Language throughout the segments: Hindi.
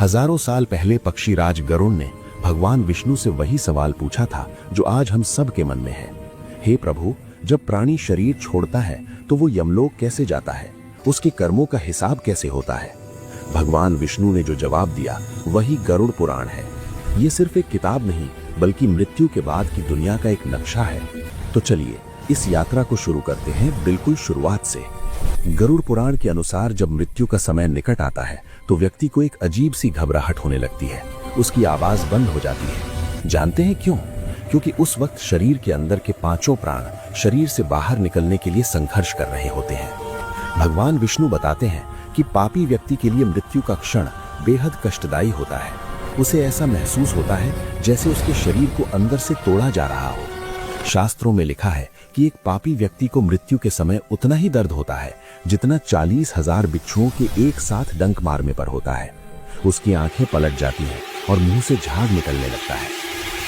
हजारों साल पहले पक्षीराज गरुड़ ने भगवान विष्णु से वही सवाल पूछा था जो आज हम सब के मन में है। हे प्रभु, जब प्राणी शरीर छोड़ता है तो वो यमलोक कैसे जाता है? उसके कर्मों का हिसाब कैसे होता है? भगवान विष्णु ने जो जवाब दिया वही गरुड़ पुराण है। ये सिर्फ एक किताब नहीं बल्कि मृत्यु के बाद की दुनिया का एक नक्शा है। तो चलिए इस यात्रा को शुरू करते हैं बिल्कुल शुरुआत से। गरुड़ पुराण के अनुसार जब मृत्यु का समय निकट आता है तो व्यक्ति को एक अजीब सी घबराहट होने लगती है। उसकी आवाज बंद हो जाती है। जानते हैं क्यों? क्योंकि उस वक्त शरीर के अंदर के पांचों प्राण शरीर से बाहर निकलने के लिए संघर्ष कर रहे होते हैं। भगवान विष्णु बताते हैं कि पापी व्यक्ति के लिए मृत्यु का क्षण बेहद कष्टदायी होता है। उसे ऐसा महसूस होता है जैसे उसके शरीर को अंदर से तोड़ा जा रहा हो। शास्त्रों में लिखा है कि एक पापी व्यक्ति को मृत्यु के समय उतना ही दर्द होता है जितना 40,000 बिच्छुओं के एक साथ डंक मारने पर होता है। उसकी आंखें पलट जाती हैं और मुंह से झाग निकलने लगता है।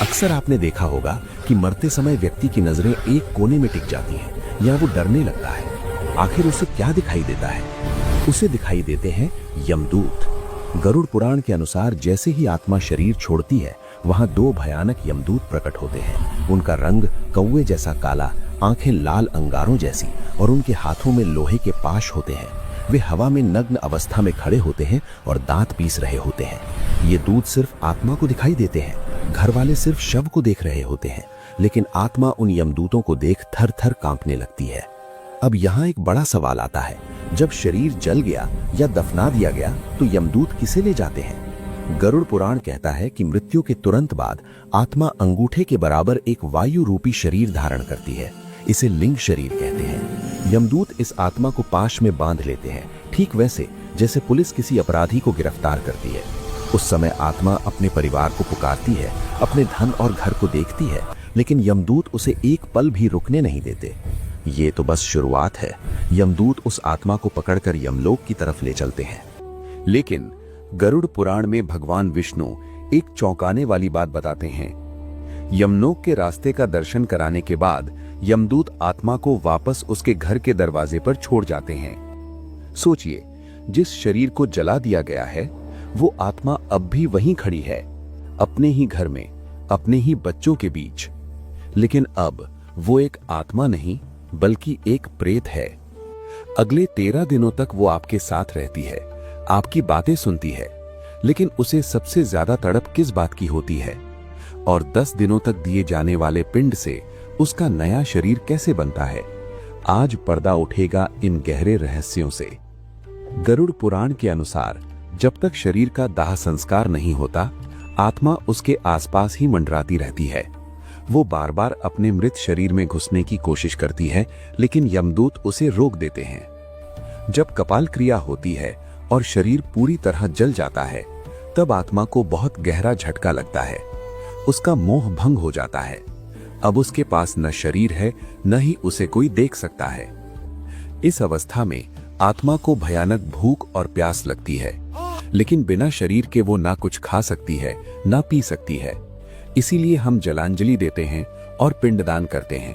अक्सर आपने देखा होगा कि मरते समय व्यक्ति की नजरें एक कोने में टिक जाती हैं या वो डरने लगता है। आखिर उसे क्या दिखाई देता है? उसे दिखाई देते हैं यमदूत। गरुड़ पुराण के अनुसार जैसे ही आत्मा शरीर छोड़ती है वहां दो भयानक यमदूत प्रकट होते हैं। उनका रंग कौवे जैसा काला, आंखें लाल अंगारों जैसी और उनके हाथों में लोहे के पाश होते हैं। वे हवा में नग्न अवस्था में खड़े होते हैं और दांत पीस रहे होते हैं। ये दूत सिर्फ आत्मा को दिखाई देते हैं। घर वाले सिर्फ शव को देख रहे होते हैं, लेकिन आत्मा उन यमदूतों को देख थर थर कांपने लगती है। अब यहाँ एक बड़ा सवाल आता है, जब शरीर जल गया या दफना दिया गया तो यमदूत किसे ले जाते हैं? गरुड़ पुराण कहता है कि मृत्यु के तुरंत बाद आत्मा अंगूठे के बराबर एक वायु रूपी शरीर धारण करती है। इसे लिंग शरीर कहते हैं। यमदूत इस आत्मा को पाश में बांध लेते हैं, ठीक वैसे जैसे पुलिस किसी अपराधी को गिरफ्तार करती है। उस समय आत्मा अपने परिवार को पुकारती है, अपने धन और घर को देखती है, लेकिन यमदूत उसे एक पल भी रुकने नहीं देते। ये तो बस शुरुआत है। यमदूत उस आत्मा को पकड़कर यमलोक की तरफ ले चलते हैं। लेकिन गरुड़ पुराण में भगवान विष्णु एक चौंकाने वाली बात बताते हैं। यमलोक के रास्ते का दर्शन कराने के बाद यमदूत आत्मा को वापस उसके घर के दरवाजे पर छोड़ जाते हैं। सोचिए, जिस शरीर को जला दिया गया है वो आत्मा अब भी वहीं खड़ी है, अपने ही घर में, अपने ही बच्चों के बीच। लेकिन अब वो एक आत्मा नहीं बल्कि एक प्रेत है। अगले 13 दिनों तक वो आपके साथ रहती है, आपकी बातें सुनती है, लेकिन उसे सबसे ज्यादा तड़प किस बात की होती है? और 10 दिनों तक दिए जाने वाले पिंड से उसका नया शरीर कैसे बनता है? आज पर्दा उठेगा इन गहरे रहस्यों से। गरुड़ पुराण के अनुसार जब तक शरीर का दाह संस्कार नहीं होता, आत्मा उसके आसपास ही मंडराती रहती है। वो बार बार अपने मृत शरीर में घुसने की कोशिश करती है, लेकिन यमदूत उसे रोक देते हैं। जब कपाल क्रिया होती है और शरीर पूरी तरह जल जाता है, तब आत्मा को बहुत गहरा झटका लगता है। उसका मोह भंग हो जाता है। अब उसके पास न शरीर है, न ही उसे कोई देख सकता है। इस अवस्था में आत्मा को भयानक भूख और प्यास लगती है, लेकिन बिना शरीर के वो ना कुछ खा सकती है ना पी सकती है। इसीलिए हम जलांजलि देते हैं और पिंडदान करते हैं।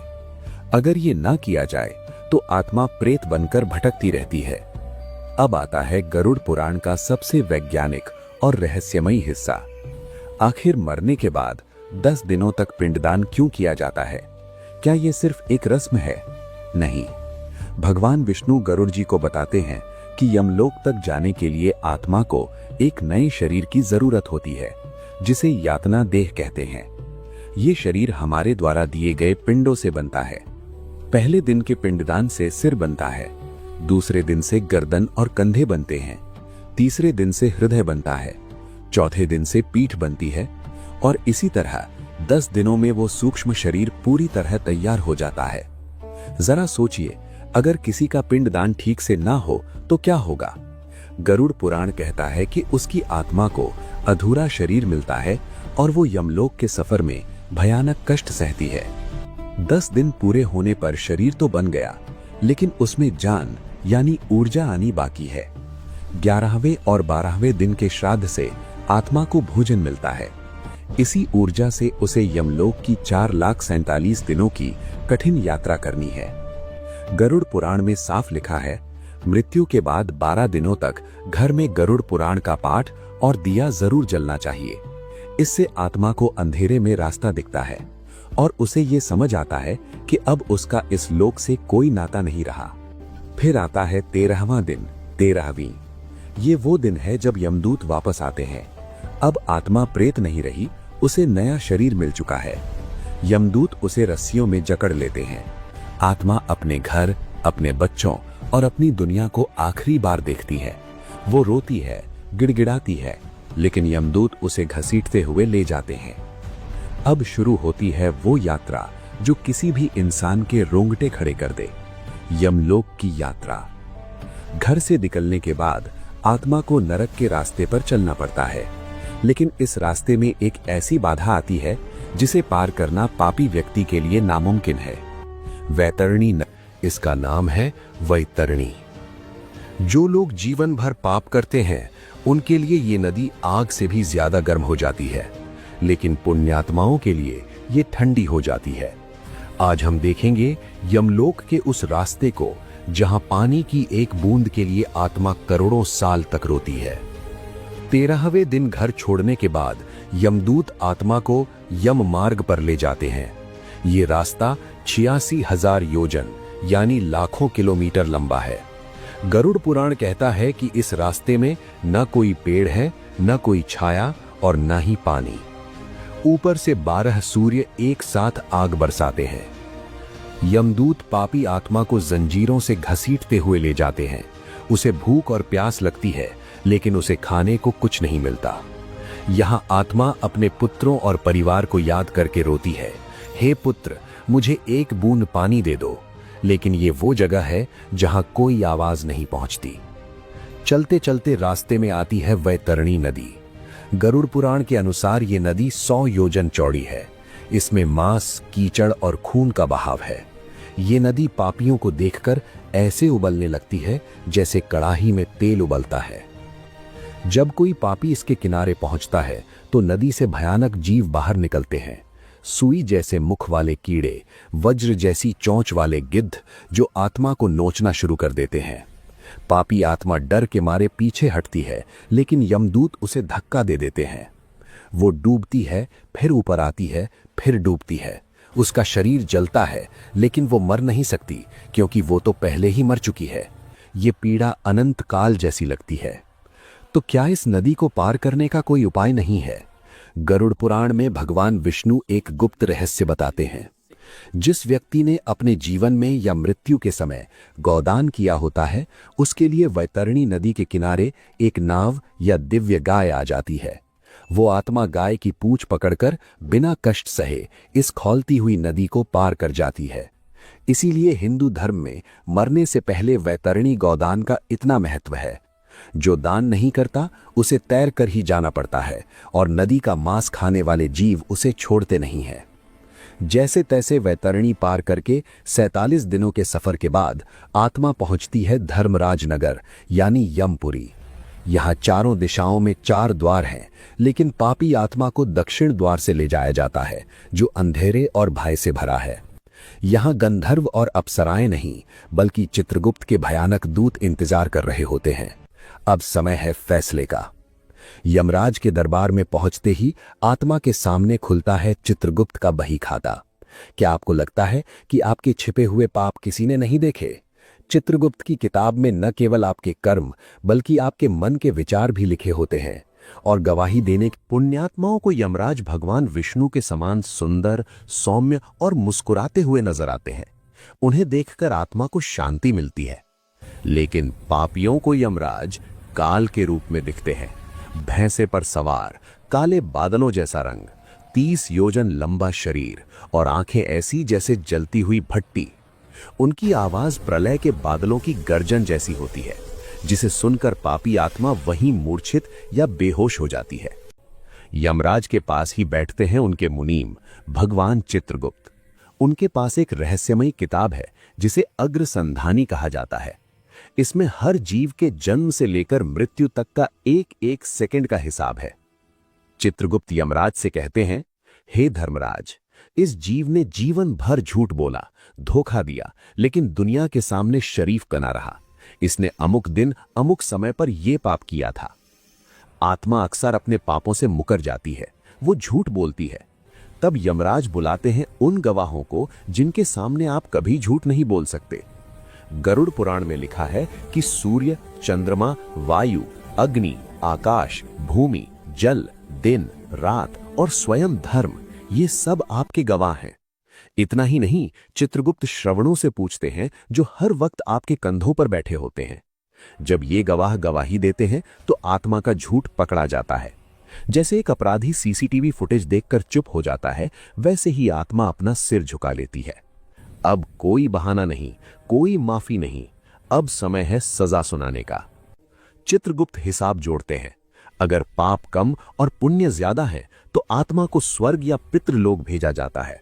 अगर ये ना किया जाए तो आत्मा प्रेत बनकर भटकती रहती है। अब आता है गरुड़ पुराण का सबसे वैज्ञानिक और रहस्यमयी हिस्सा। आखिर मरने के बाद 10 दिनों तक पिंडदान क्यों किया जाता है? क्या यह सिर्फ एक रस्म है? नहीं। भगवान विष्णु गरुड़ जी को बताते हैं कि यमलोक तक जाने के लिए आत्मा को एक नए शरीर की जरूरत होती है, जिसे यातना देह कहते हैं। ये शरीर हमारे द्वारा दिए गए पिंडों से बनता है। पहले दिन के पिंडदान से सिर बनता है, दूसरे दिन से गर्दन और कंधे बनते हैं, तीसरे दिन से हृदय बनता है, चौथे दिन से पीठ बनती है और इसी तरह 10 दिनों में वो सूक्ष्म शरीर पूरी तरह तैयार हो जाता है। जरा सोचिए, अगर किसी का पिंडदान ठीक से ना हो तो क्या होगा? गरुड़ पुराण कहता है कि उसकी आत्मा को अधूरा शरीर मिलता है और वो यमलोक के सफर में भयानक कष्ट सहती है। 10 दिन पूरे होने पर शरीर तो बन गया, लेकिन उसमें जान यानी ऊर्जा आनी बाकी है। 11वें और 12वें दिन के श्राद्ध से आत्मा को भोजन मिलता है। इसी ऊर्जा से उसे यमलोक की 4,47,000 दिनों की कठिन यात्रा करनी है। गरुड़ पुराण में साफ लिखा है, मृत्यु के बाद 12 दिनों तक घर में गरुड़ पुराण का पाठ और दिया जरूर जलना चाहिए। इससे आत्मा को अंधेरे में रास्ता दिखता है और उसे ये समझ आता है कि अब उसका इस लोक से कोई नाता नहीं रहा। फिर आता है 13वां दिन, 13वीं। ये वो दिन है जब यमदूत वापस आते हैं। अब आत्मा प्रेत नहीं रही, उसे नया शरीर मिल चुका है। यमदूत उसे रस्सियों में जकड़ लेते हैं। आत्मा अपने घर, अपने बच्चों और अपनी दुनिया को आखिरी बार देखती है। वो रोती है, गिड़गिड़ाती है, लेकिन यमदूत उसे घसीटते हुए ले जाते हैं। अब शुरू होती है वो यात्रा जो किसी भी इंसान के रोंगटे खड़े कर दे, यमलोक की यात्रा। घर से निकलने के बाद आत्मा को नरक के रास्ते पर चलना पड़ता है, लेकिन इस रास्ते में एक ऐसी बाधा आती है जिसे पार करना पापी व्यक्ति के लिए नामुमकिन है। वैतरणी, इसका नाम है वैतरणी। जो लोग जीवन भर पाप करते हैं उनके लिए ये नदी आग से भी ज्यादा गर्म हो जाती है, लेकिन पुण्यात्माओं के लिए ये ठंडी हो जाती है। आज हम देखेंगे यमलोक के उस रास्ते को जहां पानी की एक बूंद के लिए आत्मा करोड़ों साल तक रोती है। 13वें दिन घर छोड़ने के बाद यमदूत आत्मा को यम मार्ग पर ले जाते हैं। ये रास्ता 86,000 योजन यानी लाखों किलोमीटर लंबा है। गरुड़ पुराण कहता है कि इस रास्ते में न कोई पेड़ है, न कोई छाया और न ही पानी। ऊपर से 12 सूर्य एक साथ आग बरसाते हैं। यमदूत पापी आत्मा को जंजीरों से घसीटते हुए ले जाते हैं। उसे भूख और प्यास लगती है, लेकिन उसे खाने को कुछ नहीं मिलता। यहाँ आत्मा अपने पुत्रों और परिवार को याद करके रोती है, हे पुत्र, मुझे एक बूंद पानी दे दो। लेकिन ये वो जगह है जहां कोई आवाज नहीं पहुंचती। चलते चलते रास्ते में आती है वैतरणी नदी। गरुड़ पुराण के अनुसार ये नदी 100 योजन चौड़ी है। इसमें मांस, कीचड़ और खून का बहाव है। ये नदी पापियों को देखकर ऐसे उबलने लगती है जैसे कड़ाही में तेल उबलता है। जब कोई पापी इसके किनारे पहुंचता है तो नदी से भयानक जीव बाहर निकलते हैं। सुई जैसे मुख वाले कीड़े, वज्र जैसी चोंच वाले गिद्ध जो आत्मा को नोचना शुरू कर देते हैं। पापी आत्मा डर के मारे पीछे हटती है, लेकिन यमदूत उसे धक्का दे देते हैं। वो डूबती है, फिर ऊपर आती है, फिर डूबती है। उसका शरीर जलता है, लेकिन वो मर नहीं सकती क्योंकि वो तो पहले ही मर चुकी है। ये पीड़ा अनंत काल जैसी लगती है। तो क्या इस नदी को पार करने का कोई उपाय नहीं है? गरुड़ पुराण में भगवान विष्णु एक गुप्त रहस्य बताते हैं। जिस व्यक्ति ने अपने जीवन में या मृत्यु के समय गौदान किया होता है, उसके लिए वैतरणी नदी के किनारे एक नाव या दिव्य गाय आ जाती है। वो आत्मा गाय की पूंछ पकड़कर बिना कष्ट सहे इस खौलती हुई नदी को पार कर जाती है। इसीलिए हिंदू धर्म में मरने से पहले वैतरणी गौदान का इतना महत्व है। जो दान नहीं करता उसे तैर कर ही जाना पड़ता है और नदी का मांस खाने वाले जीव उसे छोड़ते नहीं हैं। जैसे तैसे वैतरणी पार करके 47 दिनों के सफर के बाद आत्मा पहुंचती है धर्मराज नगर यानी यमपुरी। यहाँ चारों दिशाओं में 4 द्वार हैं, लेकिन पापी आत्मा को दक्षिण द्वार से ले जाया जाता है जो अंधेरे और भय से भरा है। यहाँ गंधर्व और अप्सराएं नहीं, बल्कि चित्रगुप्त के भयानक दूत इंतजार कर रहे होते हैं। अब समय है फैसले का। यमराज के दरबार में पहुंचते ही आत्मा के सामने खुलता है चित्रगुप्त का बही खाता। क्या आपको लगता है कि आपके छिपे हुए पाप किसी ने नहीं देखे? चित्रगुप्त की किताब में न केवल आपके कर्म बल्कि आपके मन के विचार भी लिखे होते हैं और गवाही देने के पुण्यात्माओं को यमराज भगवान विष्णु के समान सुंदर, सौम्य और मुस्कुराते हुए नजर आते हैं। उन्हें देखकर आत्मा को शांति मिलती है। लेकिन पापियों को यमराज काल के रूप में दिखते हैं। भैंसे पर सवार, काले बादलों जैसा रंग, 30 योजन लंबा शरीर और आंखें ऐसी जैसे जलती हुई भट्टी। उनकी आवाज प्रलय के बादलों की गर्जन जैसी होती है, जिसे सुनकर पापी आत्मा वहीं मूर्छित या बेहोश हो जाती है। यमराज के पास ही बैठते हैं उनके मुनीम भगवान चित्रगुप्त। उनके पास एक रहस्यमयी किताब है जिसे अग्रसंधानी कहा जाता है। इसमें हर जीव के जन्म से लेकर मृत्यु तक का एक एक सेकंड का हिसाब है। चित्रगुप्त यमराज से कहते हैं, हे धर्मराज, इस जीव ने जीवन भर झूठ बोला, धोखा दिया, लेकिन दुनिया के सामने शरीफ बना रहा। इसने अमुक दिन अमुक समय पर यह पाप किया था। आत्मा अक्सर अपने पापों से मुकर जाती है, वो झूठ बोलती है। तब यमराज बुलाते हैं उन गवाहों को जिनके सामने आप कभी झूठ नहीं बोल सकते। गरुड़ पुराण में लिखा है कि सूर्य, चंद्रमा, वायु, अग्नि, आकाश, भूमि, जल, दिन, रात और स्वयं धर्म, ये सब आपके गवाह हैं। इतना ही नहीं, चित्रगुप्त श्रवणों से पूछते हैं जो हर वक्त आपके कंधों पर बैठे होते हैं। जब ये गवाह गवाही देते हैं तो आत्मा का झूठ पकड़ा जाता है। जैसे एक अपराधी सीसीटीवी फुटेज देखकर चुप हो जाता है, वैसे ही आत्मा अपना सिर झुका लेती है। अब कोई बहाना नहीं, कोई माफी नहीं, अब समय है सजा सुनाने का। चित्रगुप्त हिसाब जोड़ते हैं। अगर पाप कम और पुण्य ज्यादा है तो आत्मा को स्वर्ग या पितृलोक भेजा जाता है।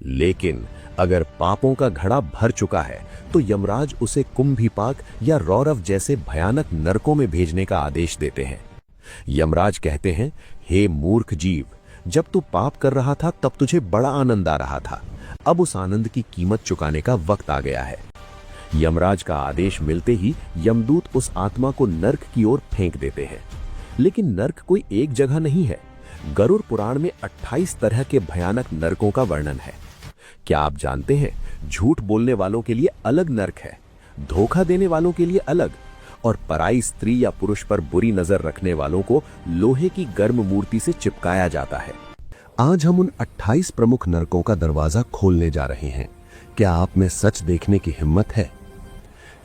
लेकिन अगर पापों का घड़ा भर चुका है तो यमराज उसे कुंभीपाक या रौरव जैसे भयानक नरकों में भेजने का आदेश देते हैं। यमराज कहते हैं, हे मूर्ख जीव, जब तू पाप कर रहा था तब तुझे बड़ा आनंद आ रहा था, अब उस आनंद की कीमत चुकाने का वक्त आ गया है। यमराज का आदेश मिलते ही यमदूत उस आत्मा को नर्क की ओर फेंक देते हैं। लेकिन नर्क कोई एक जगह नहीं है। गरुड़ पुराण में 28 तरह के भयानक नरकों का वर्णन है। क्या आप जानते हैं, झूठ बोलने वालों के लिए अलग नर्क है, धोखा देने वालों के लिए अलग, और पराई स्त्री या पुरुष पर बुरी नजर रखने वालों को लोहे की गर्म मूर्ति से चिपकाया जाता है। आज हम उन 28 प्रमुख नरकों का दरवाजा खोलने जा रहे हैं। क्या आप में सच देखने की हिम्मत है?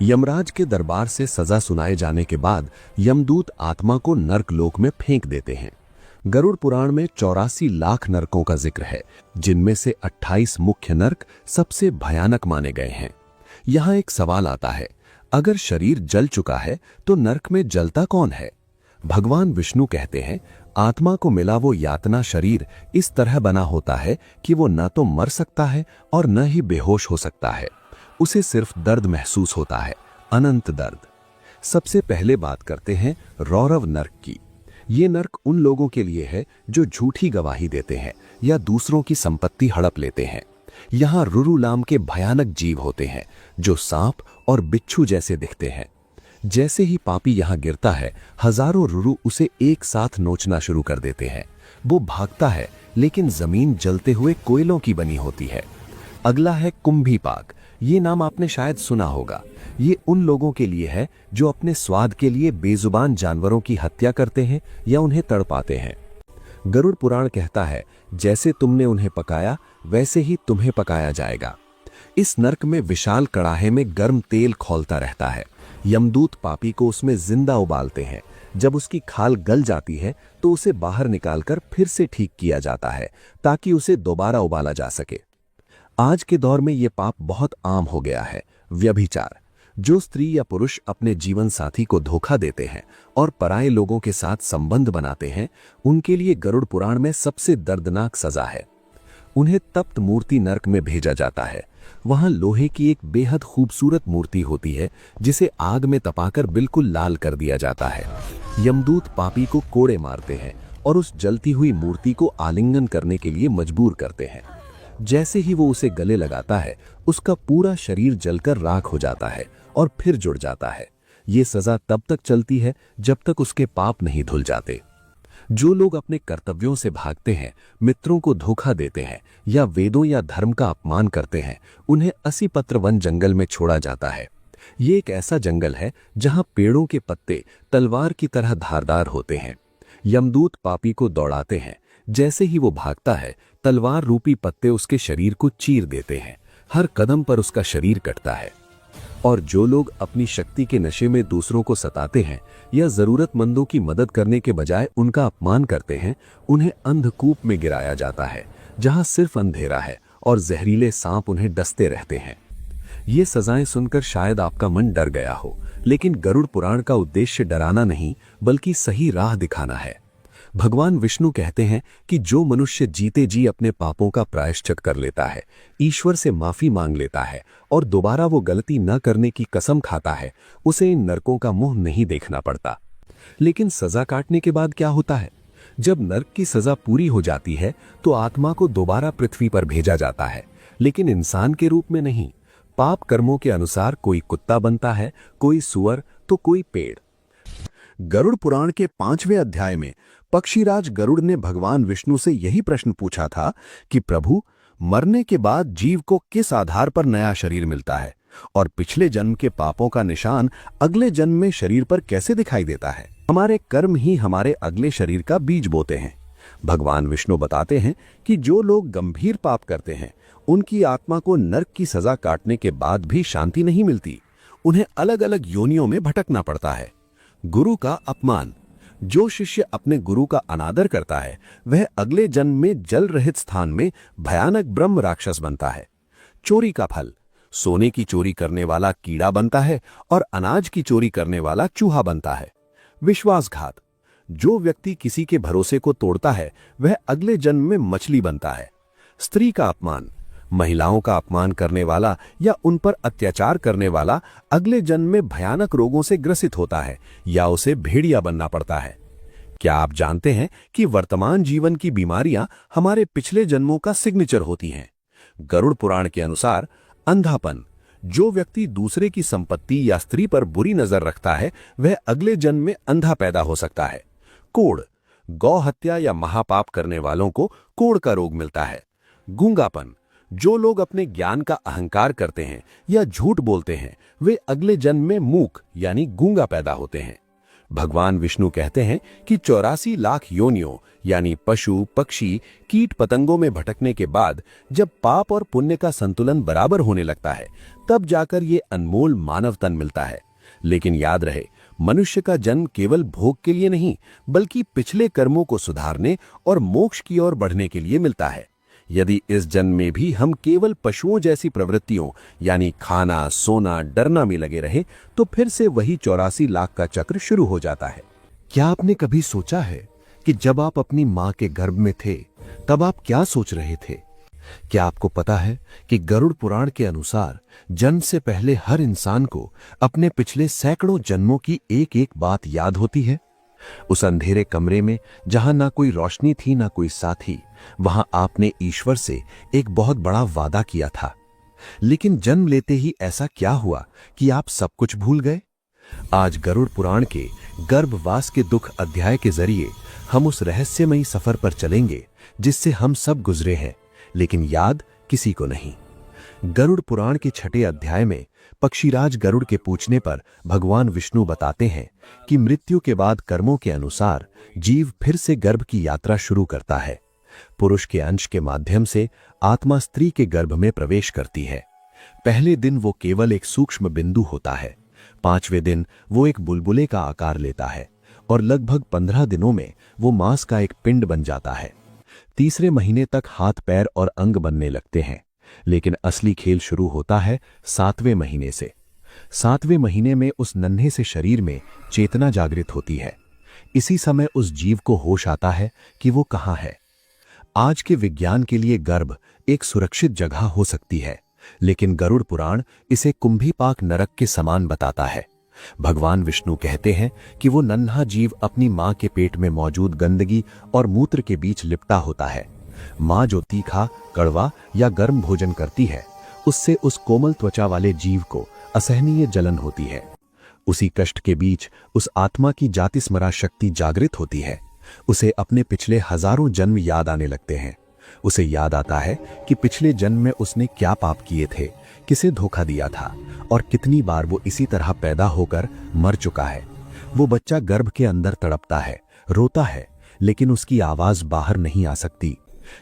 यमराज के दरबार से सजा सुनाए जाने के बाद यमदूत आत्मा को नर्क लोक में फेंक देते हैं। गरुड़ पुराण में 84 लाख नरकों का जिक्र है, जिनमें से 28 मुख्य नरक सबसे भयानक माने गए हैं। यहां एक सवाल आता है, अगर शरीर जल चुका है तो नरक में जलता कौन है? भगवान विष्णु कहते हैं, आत्मा को मिला वो यातना शरीर इस तरह बना होता है कि वो न तो मर सकता है और न ही बेहोश हो सकता है। उसे सिर्फ दर्द महसूस होता है, अनंत दर्द। सबसे पहले बात करते हैं रौरव नर्क की। ये नर्क उन लोगों के लिए है जो झूठी गवाही देते हैं या दूसरों की संपत्ति हड़प लेते हैं। यहाँ रुरुलाम के भयानक जीव होते हैं जो सांप और बिच्छू जैसे दिखते हैं। जैसे ही पापी यहाँ गिरता है, हजारों रुरु उसे एक साथ नोचना शुरू कर देते हैं। वो भागता है, लेकिन जमीन जलते हुए कोयलों की बनी होती है। अगला है कुंभीपाक। ये नाम आपने शायद सुना होगा। ये उन लोगों के लिए है जो अपने स्वाद के लिए बेजुबान जानवरों की हत्या करते हैं या उन्हें तड़पाते हैं। गरुड़ पुराण कहता है, जैसे तुमने उन्हें पकाया वैसे ही तुम्हें पकाया जाएगा। इस नर्क में विशाल कड़ाहे में गर्म तेल खौलता रहता है। यमदूत पापी को उसमें जिंदा उबालते हैं। जब उसकी खाल गल जाती है तो उसे बाहर निकालकर फिर से ठीक किया जाता है ताकि उसे दोबारा उबाला जा सके। आज के दौर में यह पाप बहुत आम हो गया है, व्यभिचार। जो स्त्री या पुरुष अपने जीवन साथी को धोखा देते हैं और पराये लोगों के साथ संबंध बनाते हैं, उनके लिए गरुड़ पुराण में सबसे दर्दनाक सजा है। उन्हें तप्त मूर्ति नर्क में भेजा जाता है। वहां लोहे की एक बेहद खूबसूरत मूर्ति होती है जिसे आग में तपाकर बिल्कुल लाल कर दिया जाता है। यमदूत पापी को कोड़े मारते हैं और उस जलती हुई मूर्ति को आलिंगन करने के लिए मजबूर करते हैं। जैसे ही वो उसे गले लगाता है, उसका पूरा शरीर जलकर राख हो जाता है और फिर जुड़ जाता है। ये सजा तब तक चलती है जब तक उसके पाप नहीं धुल जाते। जो लोग अपने कर्तव्यों से भागते हैं, मित्रों को धोखा देते हैं या वेदों या धर्म का अपमान करते हैं, उन्हें 80 पत्र वन जंगल में छोड़ा जाता है। ये एक ऐसा जंगल है जहां पेड़ों के पत्ते तलवार की तरह धारदार होते हैं। यमदूत पापी को दौड़ाते हैं। जैसे ही वो भागता है, तलवार रूपी पत्ते उसके शरीर को चीर देते हैं। हर कदम पर उसका शरीर कटता है। और जो लोग अपनी शक्ति के नशे में दूसरों को सताते हैं या जरूरतमंदों की मदद करने के बजाय उनका अपमान करते हैं, उन्हें अंधकूप में गिराया जाता है, जहां सिर्फ अंधेरा है और जहरीले सांप उन्हें डसते रहते हैं। ये सजाएं सुनकर शायद आपका मन डर गया हो, लेकिन गरुड़ पुराण का उद्देश्य डराना नहीं, बल्कि सही राह दिखाना है। भगवान विष्णु कहते हैं कि जो मनुष्य जीते जी अपने पापों का प्रायश्चित कर लेता है, ईश्वर से माफी मांग लेता है और दोबारा वो गलती न करने की कसम खाता है, उसे इन नरकों का मुंह नहीं देखना पड़ता। लेकिन सजा काटने के बाद क्या होता है? जब नर्क की सजा पूरी हो जाती है तो आत्मा को दोबारा पृथ्वी पर भेजा जाता है, लेकिन इंसान के रूप में नहीं। पाप कर्मों के अनुसार कोई कुत्ता बनता है, कोई सुअर तो कोई पेड़। गरुड़ पुराण के 5वें अध्याय में पक्षीराज गरुड़ ने भगवान विष्णु से यही प्रश्न पूछा था कि प्रभु, मरने के बाद जीव को किस आधार पर नया शरीर मिलता है और पिछले जन्म के पापों का निशान अगले जन्म में शरीर पर कैसे दिखाई देता है। हमारे कर्म ही हमारे अगले शरीर का बीज बोते हैं। भगवान विष्णु बताते हैं कि जो लोग गंभीर पाप करते हैं उनकी आत्मा को नरक की सजा काटने के बाद भी शांति नहीं मिलती, उन्हें अलग अलग योनियों में भटकना पड़ता है। गुरु का अपमान। जो शिष्य अपने गुरु का अनादर करता है वह अगले जन्म में जल रहित स्थान में भयानक ब्रह्म राक्षस बनता है। चोरी का फल। सोने की चोरी करने वाला कीड़ा बनता है और अनाज की चोरी करने वाला चूहा बनता है। विश्वासघात। जो व्यक्ति किसी के भरोसे को तोड़ता है वह अगले जन्म में मछली बनता है। स्त्री का अपमान। महिलाओं का अपमान करने वाला या उन पर अत्याचार करने वाला अगले जन्म में भयानक रोगों से ग्रसित होता है या उसे भेड़िया बनना पड़ता है। क्या आप जानते हैं कि वर्तमान जीवन की बीमारियां हमारे पिछले जन्मों का सिग्नेचर होती हैं? गरुड़ पुराण के अनुसार अंधापन। जो व्यक्ति दूसरे की संपत्ति या स्त्री पर बुरी नजर रखता है वह अगले जन्म में अंधा पैदा हो सकता है। कोढ़। गौ हत्या या महापाप करने वालों को कोढ़ का रोग मिलता है। गूंगापन। जो लोग अपने ज्ञान का अहंकार करते हैं या झूठ बोलते हैं वे अगले जन्म में मूक यानी गूंगा पैदा होते हैं। भगवान विष्णु कहते हैं कि 84 लाख योनियों यानी पशु, पक्षी, कीट पतंगों में भटकने के बाद जब पाप और पुण्य का संतुलन बराबर होने लगता है तब जाकर ये अनमोल मानव तन मिलता है। लेकिन याद रहे, मनुष्य का जन्म केवल भोग के लिए नहीं बल्कि पिछले कर्मों को सुधारने और मोक्ष की ओर बढ़ने के लिए मिलता है। यदि इस जन्म में भी हम केवल पशुओं जैसी प्रवृत्तियों यानी खाना, सोना, डरना में लगे रहे तो फिर से वही 84 लाख का चक्र शुरू हो जाता है। क्या आपने कभी सोचा है कि जब आप अपनी मां के गर्भ में थे तब आप क्या सोच रहे थे? क्या आपको पता है कि गरुड़ पुराण के अनुसार जन्म से पहले हर इंसान को अपने पिछले सैकड़ों जन्मों की एक एक बात याद होती है? उस अंधेरे कमरे में जहां ना कोई रोशनी थी ना कोई साथी, वहां आपने ईश्वर से एक बहुत बड़ा वादा किया था। लेकिन जन्म लेते ही ऐसा क्या हुआ कि आप सब कुछ भूल गए? आज गरुड़ पुराण के गर्भवास के दुख अध्याय के जरिए हम उस रहस्यमयी सफर पर चलेंगे जिससे हम सब गुजरे हैं लेकिन याद किसी को नहीं। गरुड़ पुराण के 6ठे अध्याय में पक्षीराज गरुड़ के पूछने पर भगवान विष्णु बताते हैं कि मृत्यु के बाद कर्मों के अनुसार जीव फिर से गर्भ की यात्रा शुरू करता है। पुरुष के अंश के माध्यम से आत्मा स्त्री के गर्भ में प्रवेश करती है। पहले दिन वो केवल एक सूक्ष्म बिंदु होता है। 5वें दिन वो एक बुलबुले का आकार लेता है और लगभग 15 दिनों में वो मांस का एक पिंड बन जाता है। तीसरे महीने तक हाथ, पैर और अंग बनने लगते हैं, लेकिन असली खेल शुरू होता है 7वें महीने से। 7वें महीने में उस नन्हे से शरीर में चेतना जागृत होती है। इसी समय उस जीव को होश आता है कि वो कहाँ है। आज के विज्ञान के लिए गर्भ एक सुरक्षित जगह हो सकती है, लेकिन गरुड़ पुराण इसे कुंभीपाक नरक के समान बताता है। भगवान विष्णु कहते हैं कि वो नन्हा जीव अपनी मां के पेट में मौजूद गंदगी और मूत्र के बीच लिपटा होता है। मां जो तीखा, कड़वा या गर्म भोजन करती है उससे उस कोमल त्वचा वाले जीव को असहनीय जलन होती है। उसी कष्ट के बीच उस आत्मा की जातिस्मरा शक्ति जागृत होती है। उसे अपने पिछले हजारों जन्म याद आने लगते हैं। उसे याद आता है कि पिछले जन्म में उसने क्या पाप किए थे, किसे धोखा दिया था और कितनी बार वो इसी तरह पैदा होकर मर चुका है। वो बच्चा गर्भ के अंदर तड़पता है, रोता है, लेकिन उसकी आवाज बाहर नहीं आ सकती।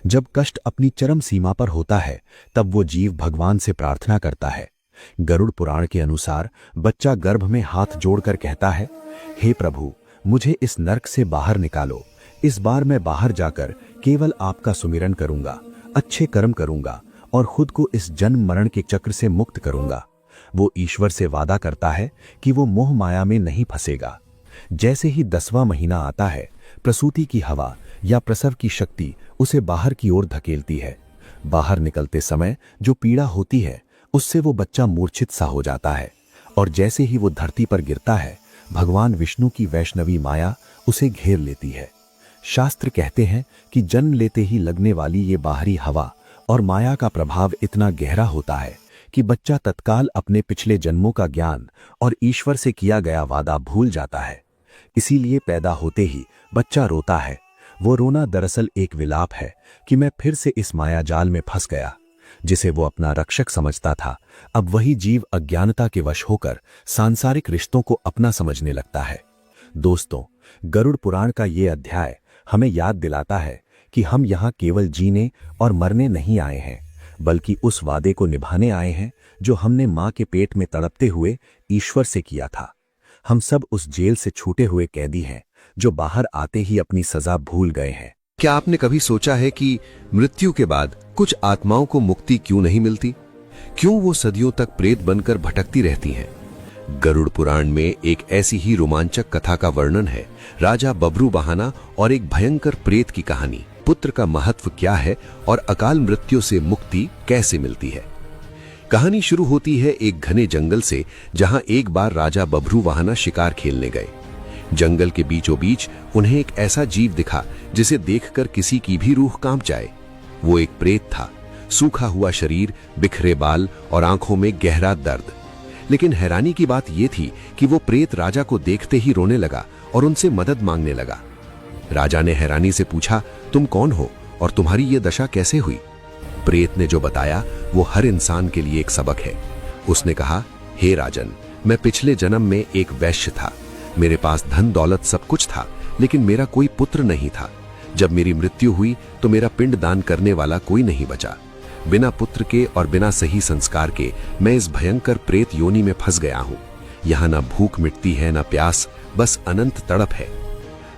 जब कष्ट अपनी चरम सीमा पर होता है तब वो जीव भगवान से प्रार्थना करता है। गरुड़ पुराण के अनुसार बच्चा गर्भ में हाथ जोड़कर कहता है, हे प्रभु, मुझे इस नरक से बाहर निकालो। इस बार मैं बाहर जाकर केवल आपका सुमिरन करूंगा, अच्छे कर्म करूंगा और खुद को इस जन्म मरण के चक्र से मुक्त करूंगा। वो ईश्वर से वादा करता है कि वो मोह माया में नहीं फंसेगा। जैसे ही 10वां महीना आता है, प्रसूति की हवा या प्रसव की शक्ति उसे बाहर की ओर धकेलती है। बाहर निकलते समय जो पीड़ा होती है उससे वो बच्चा मूर्छित सा हो जाता है और जैसे ही वो धरती पर गिरता है, भगवान विष्णु की वैष्णवी माया उसे घेर लेती है। शास्त्र कहते हैं कि जन्म लेते ही लगने वाली ये बाहरी हवा और माया का प्रभाव इतना गहरा होता है कि बच्चा तत्काल अपने पिछले जन्मों का ज्ञान और ईश्वर से किया गया वादा भूल जाता है। इसीलिए पैदा होते ही बच्चा रोता है। वो रोना दरअसल एक विलाप है कि मैं फिर से इस मायाजाल में फंस गया। जिसे वो अपना रक्षक समझता था, अब वही जीव अज्ञानता के वश होकर सांसारिक रिश्तों को अपना समझने लगता है। दोस्तों, गरुड़ पुराण का ये अध्याय हमें याद दिलाता है कि हम यहाँ केवल जीने और मरने नहीं आए हैं, बल्कि उस वादे को निभाने आए हैं जो हमने मां के पेट में तड़पते हुए ईश्वर से किया था। हम सब उस जेल से छूटे हुए कैदी हैं जो बाहर आते ही अपनी सजा भूल गए हैं। क्या आपने कभी सोचा है कि मृत्यु के बाद कुछ आत्माओं को मुक्ति क्यों नहीं मिलती? क्यों वो सदियों तक प्रेत बनकर भटकती रहती हैं? गरुड़ पुराण में एक ऐसी ही रोमांचक कथा का वर्णन है, राजा बभरू वाहना और एक भयंकर प्रेत की कहानी। पुत्र का महत्व क्या है और अकाल मृत्यु से मुक्ति कैसे मिलती है? कहानी शुरू होती है एक घने जंगल से, जहां एक बार राजा बभरू वाहना शिकार खेलने गए। जंगल के बीचों बीच उन्हें एक ऐसा जीव दिखा जिसे देखकर किसी की भी रूह कांप जाए। वो एक प्रेत था, सूखा हुआ शरीर, बिखरे बाल और आंखों में गहरा दर्द। लेकिन हैरानी की बात यह थी कि वो प्रेत राजा को देखते ही रोने लगा और उनसे मदद मांगने लगा। राजा ने हैरानी से पूछा, तुम कौन हो और तुम्हारी ये दशा कैसे हुई? प्रेत ने जो बताया वो हर इंसान के लिए एक सबक है। उसने कहा, हे राजन, मैं पिछले जन्म में एक वैश्य था। मेरे पास धन दौलत सब कुछ था, लेकिन मेरा कोई पुत्र नहीं था। जब मेरी मृत्यु हुई तो मेरा पिंड दान करने वाला कोई नहीं बचा। बिना पुत्र के और बिना सही संस्कार के मैं इस भयंकर प्रेत योनि में फंस गया हूं। यहां ना भूख मिटती है, ना प्यास, बस अनंत तड़प है।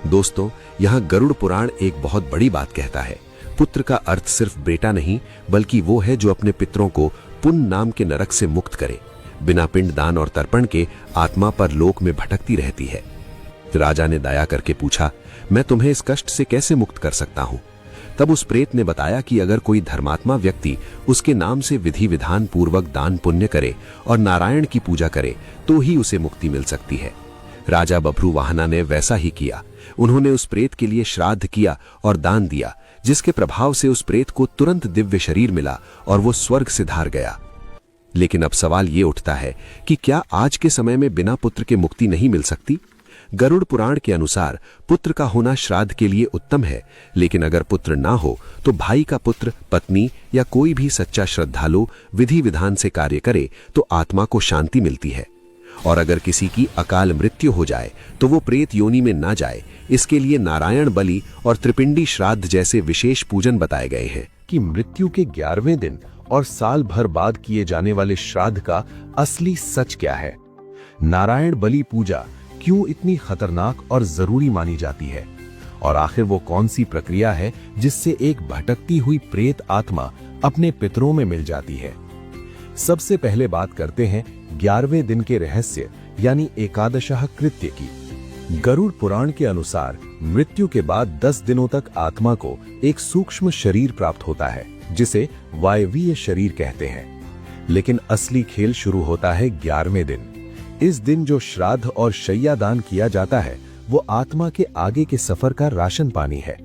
दोस्तों, यहां गरुड़ पुराण एक बहुत बड़ी बात कहता है। पुत्र का अर्थ सिर्फ बेटा नहीं, बल्कि वो है जो अपने पितरों को पुण्य नाम के नरक से मुक्त करे। बिना पिंड दान और तर्पण के आत्मा पर लोक में भटकती रहती है। राजा ने दया करके पूछा, मैं तुम्हें इस कष्ट से कैसे मुक्त कर सकता हूं? तब उस प्रेत ने बताया कि अगर कोई धर्मात्मा व्यक्ति उसके नाम से विधि विधान पूर्वक दान पुण्य करे और नारायण की पूजा करे तो ही उसे मुक्ति मिल सकती है। राजा बभरू वाहना ने वैसा ही किया। उन्होंने उस प्रेत के लिए श्राद्ध किया और दान दिया, जिसके प्रभाव से उस प्रेत को तुरंत दिव्य शरीर मिला और वो स्वर्ग से धार गया। लेकिन अब सवाल ये उठता है कि क्या आज के समय में बिना पुत्र के मुक्ति नहीं मिल सकती? गरुड़ पुराण के अनुसार पुत्र का होना श्राद्ध के लिए उत्तम है, लेकिन अगर पुत्र ना हो तो भाई का पुत्र, पत्नी या कोई भी सच्चा श्रद्धालु विधि विधान से कार्य करे तो आत्मा को शांति मिलती है। और अगर किसी की अकाल मृत्यु हो जाए तो वो प्रेत योनि में ना जाए। इसके लिए नारायण बलि और त्रिपिंडी श्राद्ध जैसे विशेष पूजन बताए गए हैं। कि मृत्यु के 11वें दिन और साल भर बाद किए जाने वाले श्राद्ध का असली सच क्या है? नारायण बलि पूजा क्यों इतनी खतरनाक और जरूरी मानी जाती है? और आखिर वो कौन सी प्रक्रिया है जिससे एक भटकती हुई प्रेत आत्मा अपने पितरों में मिल जाती है? सबसे पहले बात करते हैं 11वें दिन के रहस्य यानी एकादशः कृत्य की। गरुड़ पुराण के अनुसार मृत्यु के बाद 10 दिनों तक आत्मा को एक सूक्ष्म शरीर प्राप्त होता है, जिसे वायवीय शरीर कहते हैं। लेकिन असली खेल शुरू होता है 11वें दिन। इस दिन जो श्राद्ध और शय्या दान किया जाता है वो आत्मा के आगे के सफर का राशन पानी है।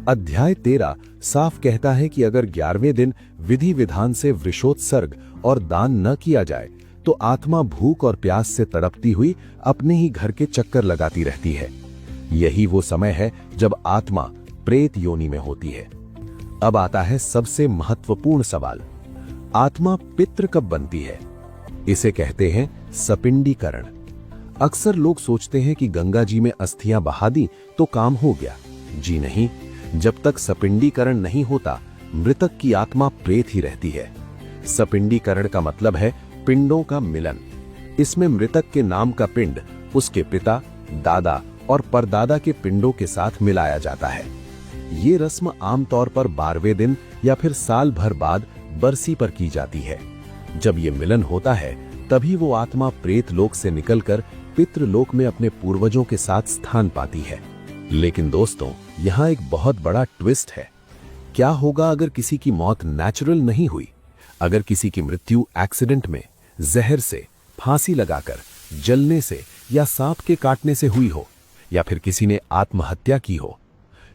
अध्याय 13 साफ कहता है कि अगर 11वें दिन विधि विधान से वृषोत्सर्ग और दान न किया जाए तो आत्मा भूख और प्यास से तड़पती हुई अपने ही घर के चक्कर लगाती रहती है। यही वो समय है जब आत्मा प्रेत योनि में होती है। अब आता है सबसे महत्वपूर्ण सवाल, आत्मा पितृ कब बनती है? इसे कहते हैं सपिंडीकरण। अक्सर लोग सोचते हैं कि गंगा जी में अस्थियां बहा दी तो काम हो गया। जी नहीं, जब तक सपिंडीकरण नहीं होता मृतक की आत्मा प्रेत ही रहती है। सपिंडीकरण का मतलब है पिंडों का मिलन। इसमें मृतक के नाम का पिंड उसके पिता, दादा और परदादा के पिंडों के साथ मिलाया जाता है। ये रस्म आमतौर पर 12वें दिन या फिर साल भर बाद बरसी पर की जाती है। जब ये मिलन होता है तभी वो आत्मा प्रेत लोक से निकलकर पितृलोक में अपने पूर्वजों के साथ स्थान पाती है। लेकिन दोस्तों, यहाँ एक बहुत बड़ा ट्विस्ट है। क्या होगा अगर किसी की मौत नेचुरल नहीं हुई? अगर किसी की मृत्यु एक्सीडेंट में, जहर से, फांसी लगाकर, जलने से या सांप के काटने से हुई हो, या फिर किसी ने आत्महत्या की हो?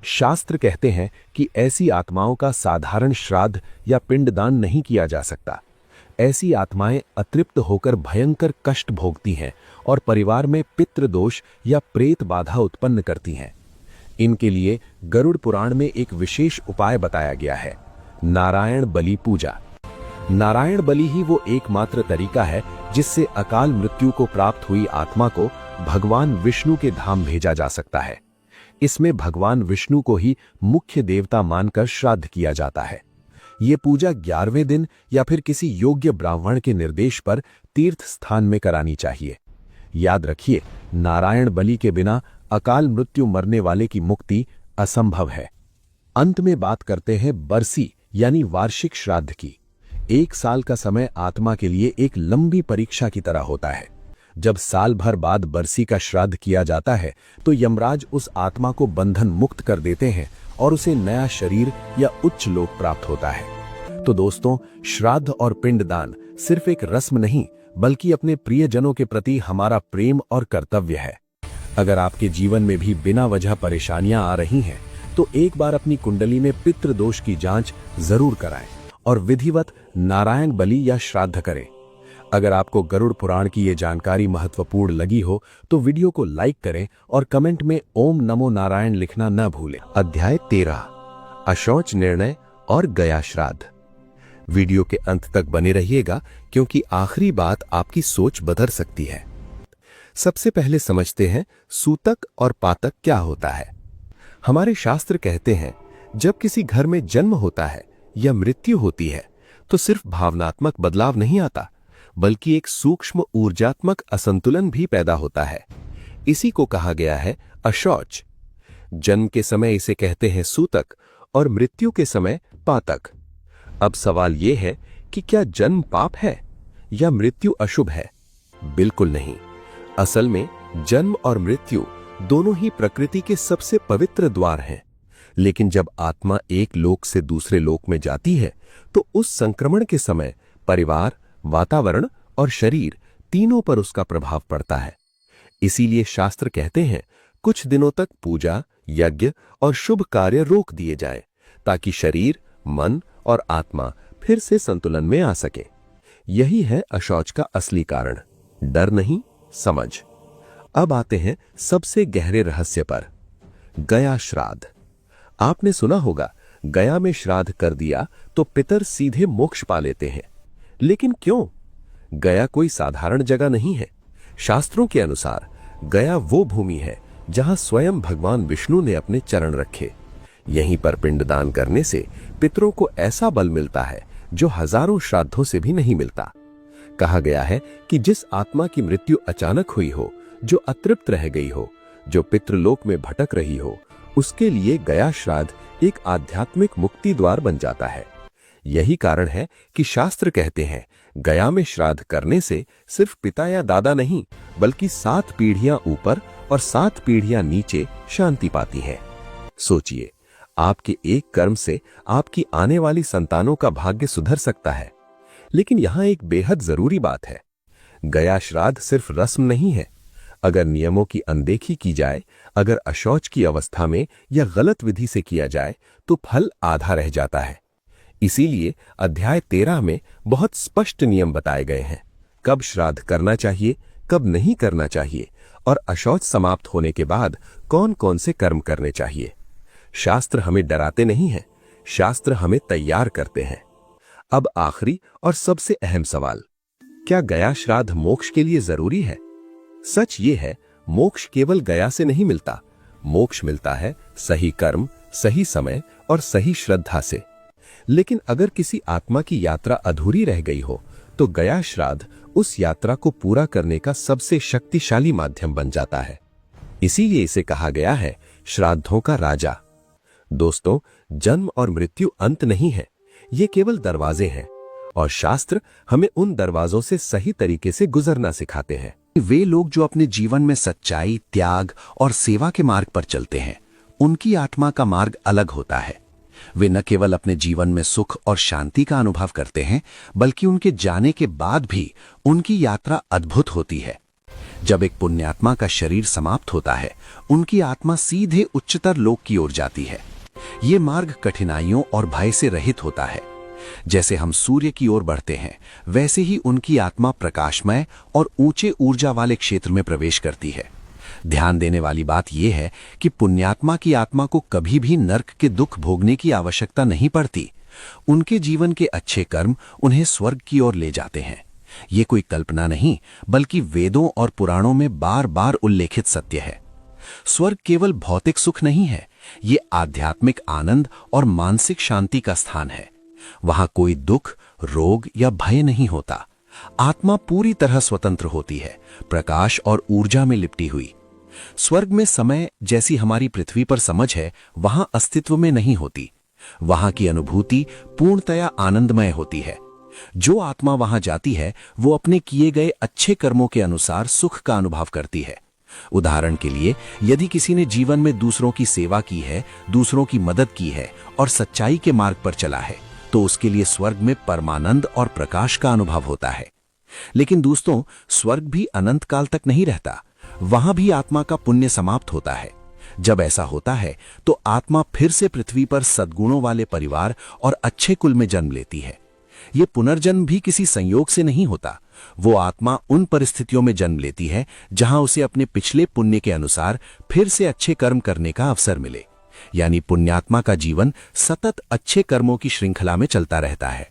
शास्त्र कहते हैं कि ऐसी आत्माओं का साधारण श्राद्ध या पिंडदान नहीं किया जा सकता। ऐसी आत्माएं अतृप्त होकर भयंकर कष्ट भोगती हैं और परिवार में पितृ दोष या प्रेत बाधा उत्पन्न करती हैं। इनके लिए गरुड़ पुराण में एक विशेष उपाय बताया गया है, नारायण बलि पूजा। नारायण बलि ही वो एकमात्र तरीका है जिससे अकाल मृत्यु को प्राप्त हुई आत्मा को भगवान विष्णु के धाम भेजा जा सकता है। इसमें भगवान विष्णु को ही मुख्य देवता मानकर श्राद्ध किया जाता है। ये पूजा 11वें दिन या फिर किसी योग्य ब्राह्मण के निर्देश पर तीर्थ स्थान में करानी चाहिए। याद रखिए, नारायण बलि के बिना अकाल मृत्यु मरने वाले की मुक्ति असंभव है। अंत में बात करते हैं बरसी यानी वार्षिक श्राद्ध की। 1 साल का समय आत्मा के लिए एक लंबी परीक्षा की तरह होता है। जब साल भर बाद बरसी का श्राद्ध किया जाता है तो यमराज उस आत्मा को बंधन मुक्त कर देते हैं और उसे नया शरीर या उच्च लोक प्राप्त होता है। तो दोस्तों, श्राद्ध और पिंडदान सिर्फ एक रस्म नहीं बल्कि अपने प्रियजनों के प्रति हमारा प्रेम और कर्तव्य है। अगर आपके जीवन में भी बिना वजह परेशानियां आ रही हैं तो एक बार अपनी कुंडली में पितृ दोष की जांच जरूर कराएं और विधिवत नारायण बलि या श्राद्ध करें। अगर आपको गरुड़ पुराण की ये जानकारी महत्वपूर्ण लगी हो तो वीडियो को लाइक करें और कमेंट में ओम नमो नारायण लिखना न भूलें। अध्याय 13, अशौच निर्णय और गया श्राद्ध। वीडियो के अंत तक बने रहिएगा क्योंकि आखिरी बात आपकी सोच बदल सकती है। सबसे पहले समझते हैं सूतक और पातक क्या होता है। हमारे शास्त्र कहते हैं जब किसी घर में जन्म होता है या मृत्यु होती है तो सिर्फ भावनात्मक बदलाव नहीं आता बल्कि एक सूक्ष्म ऊर्जात्मक असंतुलन भी पैदा होता है। इसी को कहा गया है अशौच। जन्म के समय इसे कहते हैं सूतक और मृत्यु के समय पातक। अब सवाल यह है कि क्या जन्म पाप है या मृत्यु अशुभ है? बिल्कुल नहीं। असल में जन्म और मृत्यु दोनों ही प्रकृति के सबसे पवित्र द्वार हैं। लेकिन जब आत्मा एक लोक से दूसरे लोक में जाती है तो उस संक्रमण के समय परिवार, वातावरण और शरीर तीनों पर उसका प्रभाव पड़ता है। इसीलिए शास्त्र कहते हैं कुछ दिनों तक पूजा, यज्ञ और शुभ कार्य रोक दिए जाएं ताकि शरीर, मन और आत्मा फिर से संतुलन में आ सके। यही है अशौच का असली कारण। डर नहीं, समझ। अब आते हैं सबसे गहरे रहस्य पर, गया श्राद्ध। आपने सुना होगा गया में श्राद्ध कर दिया तो पितर सीधे मोक्ष पा लेते हैं। लेकिन क्यों? गया कोई साधारण जगह नहीं है। शास्त्रों के अनुसार गया वो भूमि है जहां स्वयं भगवान विष्णु ने अपने चरण रखे। यहीं पर पिंडदान करने से पितरों को ऐसा बल मिलता है जो हजारों श्राद्धों से भी नहीं मिलता। कहा गया है कि जिस आत्मा की मृत्यु अचानक हुई हो, जो अतृप्त रह गई हो, जो पितृलोक में भटक रही हो, उसके लिए गया श्राद्ध एक आध्यात्मिक मुक्ति द्वार बन जाता है। यही कारण है कि शास्त्र कहते हैं गया में श्राद्ध करने से सिर्फ पिता या दादा नहीं बल्कि 7 पीढ़ियां ऊपर और 7 पीढ़ियां नीचे शांति पाती हैं। सोचिए, आपके एक कर्म से आपकी आने वाली संतानों का भाग्य सुधर सकता है। लेकिन यहां एक बेहद जरूरी बात है, गया श्राद्ध सिर्फ रस्म नहीं है। अगर नियमों की अनदेखी की जाए, अगर अशौच की अवस्था में या गलत विधि से किया जाए तो फल आधा रह जाता है। इसीलिए अध्याय 13 में बहुत स्पष्ट नियम बताए गए हैं, कब श्राद्ध करना चाहिए, कब नहीं करना चाहिए और अशौच समाप्त होने के बाद कौन कौन से कर्म करने चाहिए। शास्त्र हमें डराते नहीं हैं, शास्त्र हमें तैयार करते हैं। अब आखिरी और सबसे अहम सवाल, क्या गया श्राद्ध मोक्ष के लिए जरूरी है? सच ये है, मोक्ष केवल गया से नहीं मिलता। मोक्ष मिलता है सही कर्म, सही समय और सही श्रद्धा से। लेकिन अगर किसी आत्मा की यात्रा अधूरी रह गई हो तो गया श्राद्ध उस यात्रा को पूरा करने का सबसे शक्तिशाली माध्यम बन जाता है। इसीलिए इसे कहा गया है श्राद्धों का राजा। दोस्तों, जन्म और मृत्यु अंत नहीं है, ये केवल दरवाजे हैं और शास्त्र हमें उन दरवाजों से सही तरीके से गुजरना सिखाते हैं। वे लोग जो अपने जीवन में सच्चाई, त्याग और सेवा के मार्ग पर चलते हैं, उनकी आत्मा का मार्ग अलग होता है। वे न केवल अपने जीवन में सुख और शांति का अनुभव करते हैं बल्कि उनके जाने के बाद भी उनकी यात्रा अद्भुत होती है। जब एक पुण्यात्मा का शरीर समाप्त होता है, उनकी आत्मा सीधे उच्चतर लोक की ओर जाती है। ये मार्ग कठिनाइयों और भय से रहित होता है। जैसे हम सूर्य की ओर बढ़ते हैं, वैसे ही उनकी आत्मा प्रकाशमय और ऊंचे ऊर्जा वाले क्षेत्र में प्रवेश करती है। ध्यान देने वाली बात यह है कि पुण्यात्मा की आत्मा को कभी भी नर्क के दुख भोगने की आवश्यकता नहीं पड़ती। उनके जीवन के अच्छे कर्म उन्हें स्वर्ग की ओर ले जाते हैं। ये कोई कल्पना नहीं, बल्कि वेदों और पुराणों में बार बार उल्लेखित सत्य है। स्वर्ग केवल भौतिक सुख नहीं है, ये आध्यात्मिक आनंद और मानसिक शांति का स्थान है। वहां कोई दुख, रोग या भय नहीं होता। आत्मा पूरी तरह स्वतंत्र होती है, प्रकाश और ऊर्जा में लिपटी हुई। स्वर्ग में समय जैसी हमारी पृथ्वी पर समझ है, वहां अस्तित्व में नहीं होती। वहां की अनुभूति पूर्णतया आनंदमय होती है। जो आत्मा वहां जाती है, वो अपने किए गए अच्छे कर्मों के अनुसार सुख का अनुभव करती है। उदाहरण के लिए, यदि किसी ने जीवन में दूसरों की सेवा की है, दूसरों की मदद की है और सच्चाई के मार्ग पर चला है, तो उसके लिए स्वर्ग में परमानंद और प्रकाश का अनुभव होता है। लेकिन दोस्तों, स्वर्ग भी अनंत काल तक नहीं रहता। वहां भी आत्मा का पुण्य समाप्त होता है। जब ऐसा होता है, तो आत्मा फिर से पृथ्वी पर सद्गुणों वाले परिवार और अच्छे कुल में जन्म लेती है। ये पुनर्जन्म भी किसी संयोग से नहीं होता। वो आत्मा उन परिस्थितियों में जन्म लेती है जहां उसे अपने पिछले पुण्य के अनुसार फिर से अच्छे कर्म करने का अवसर मिले। यानी पुण्यात्मा का जीवन सतत अच्छे कर्मों की श्रृंखला में चलता रहता है।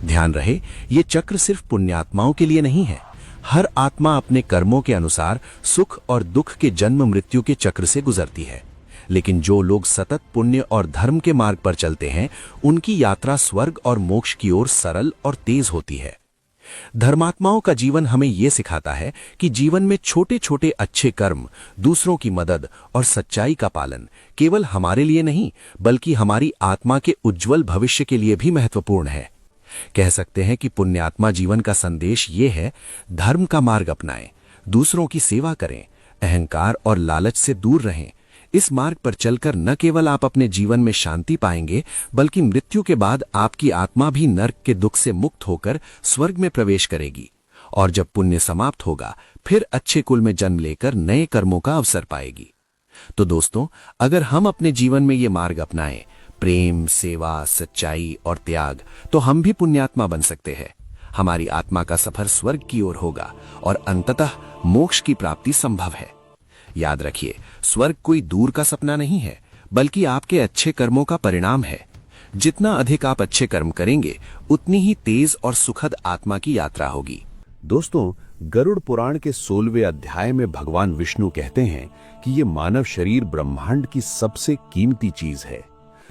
ध्यान रहे, ये चक्र सिर्फ पुण्यात्माओं के लिए नहीं है। हर आत्मा अपने कर्मों के अनुसार सुख और दुख के जन्म मृत्यु के चक्र से गुजरती है। लेकिन जो लोग सतत पुण्य और धर्म के मार्ग पर चलते हैं, उनकी यात्रा स्वर्ग और मोक्ष की ओर सरल और तेज होती है। धर्मात्माओं का जीवन हमें यह सिखाता है कि जीवन में छोटे छोटे अच्छे कर्म, दूसरों की मदद और सच्चाई का पालन केवल हमारे लिए नहीं, बल्कि हमारी आत्मा के उज्जवल भविष्य के लिए भी महत्वपूर्ण है। कह सकते हैं कि पुण्यात्मा जीवन का संदेश ये है: धर्म का मार्ग अपनाएं, दूसरों की सेवा करें, अहंकार और लालच से दूर रहें। इस मार्ग पर चलकर न केवल आप अपने जीवन में शांति पाएंगे, बल्कि मृत्यु के बाद आपकी आत्मा भी नर्क के दुख से मुक्त होकर स्वर्ग में प्रवेश करेगी। और जब पुण्य समाप्त होगा, फिर अच्छे कुल में जन्म लेकर नए कर्मों का अवसर पाएगी। तो दोस्तों, अगर हम अपने जीवन में ये मार्ग अपनाएं, प्रेम, सेवा, सच्चाई और त्याग, तो हम भी पुण्यात्मा बन सकते हैं। हमारी आत्मा का सफर स्वर्ग की ओर होगा और अंततः मोक्ष की प्राप्ति संभव है। याद रखिए, स्वर्ग कोई दूर का सपना नहीं है, बल्कि आपके अच्छे कर्मों का परिणाम है। जितना अधिक आप अच्छे कर्म करेंगे, उतनी ही तेज और सुखद आत्मा की यात्रा होगी। दोस्तों, गरुड़ पुराण के 16वें अध्याय में भगवान विष्णु कहते हैं कि ये मानव शरीर ब्रह्मांड की सबसे कीमती चीज है।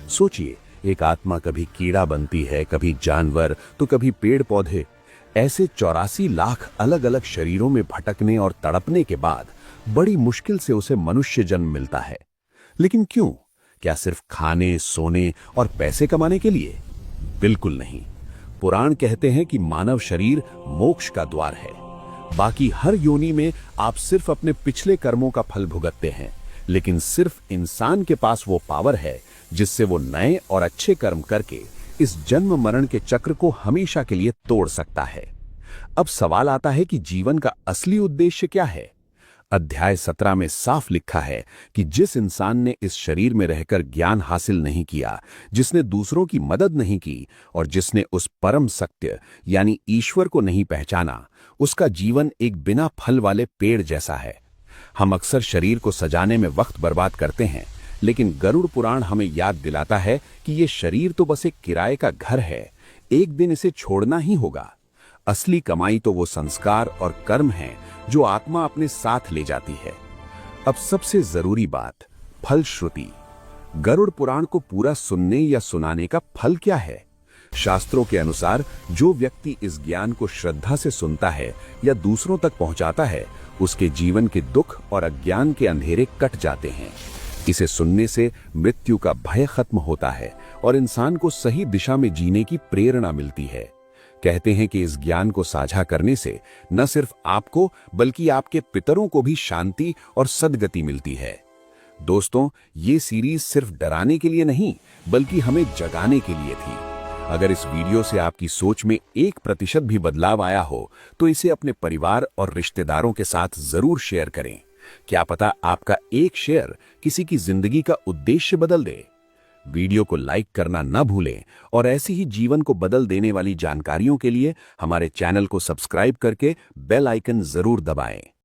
सोचिए, एक आत्मा कभी कीड़ा बनती है, कभी जानवर, तो कभी पेड़ पौधे। ऐसे 84 लाख अलग अलग शरीरों में भटकने और तड़पने के बाद बड़ी मुश्किल से उसे मनुष्य जन्म मिलता है। लेकिन क्यों? क्या सिर्फ खाने, सोने और पैसे कमाने के लिए? बिल्कुल नहीं। पुराण कहते हैं कि मानव शरीर मोक्ष का द्वार है। बाकी हर योनि में आप सिर्फ अपने पिछले कर्मों का फल भुगतते हैं, लेकिन सिर्फ इंसान के पास वो पावर है जिससे वो नए और अच्छे कर्म करके इस जन्म मरण के चक्र को हमेशा के लिए तोड़ सकता है। अब सवाल आता है कि जीवन का असली उद्देश्य क्या है? अध्याय 17 में साफ लिखा है कि जिस इंसान ने इस शरीर में रहकर ज्ञान हासिल नहीं किया, जिसने दूसरों की मदद नहीं की और जिसने उस परम सत्य यानी ईश्वर को नहीं पहचाना, उसका जीवन एक बिना फल वाले पेड़ जैसा है। हम अक्सर शरीर को सजाने में वक्त बर्बाद करते हैं, लेकिन गरुड़ पुराण हमें याद दिलाता है कि ये शरीर तो बस एक किराए का घर है, एक दिन इसे छोड़ना ही होगा। असली कमाई तो वो संस्कार और कर्म हैं जो आत्मा अपने साथ ले जाती है। अब सबसे जरूरी बात, फलश्रुति। गरुड़ पुराण को पूरा सुनने या सुनाने का फल क्या है? शास्त्रों के अनुसार जो व्यक्ति इस ज्ञान को श्रद्धा से सुनता है या दूसरों तक पहुंचाता है, उसके जीवन के दुख और अज्ञान के अंधेरे कट जाते हैं। इसे सुनने से मृत्यु का भय खत्म होता है और इंसान को सही दिशा में जीने की प्रेरणा मिलती है। कहते हैं कि इस ज्ञान को साझा करने से न सिर्फ आपको बल्कि आपके पितरों को भी शांति और सद्गति मिलती है। दोस्तों, ये सीरीज सिर्फ डराने के लिए नहीं, बल्कि हमें जगाने के लिए थी। अगर इस वीडियो से आपकी सोच में 1% भी बदलाव आया हो, तो इसे अपने परिवार और रिश्तेदारों के साथ जरूर शेयर करें। क्या पता आपका एक शेयर किसी की जिंदगी का उद्देश्य बदल दे। वीडियो को लाइक करना न भूलें और ऐसी ही जीवन को बदल देने वाली जानकारियों के लिए हमारे चैनल को सब्सक्राइब करके बेल आइकन जरूर दबाएं।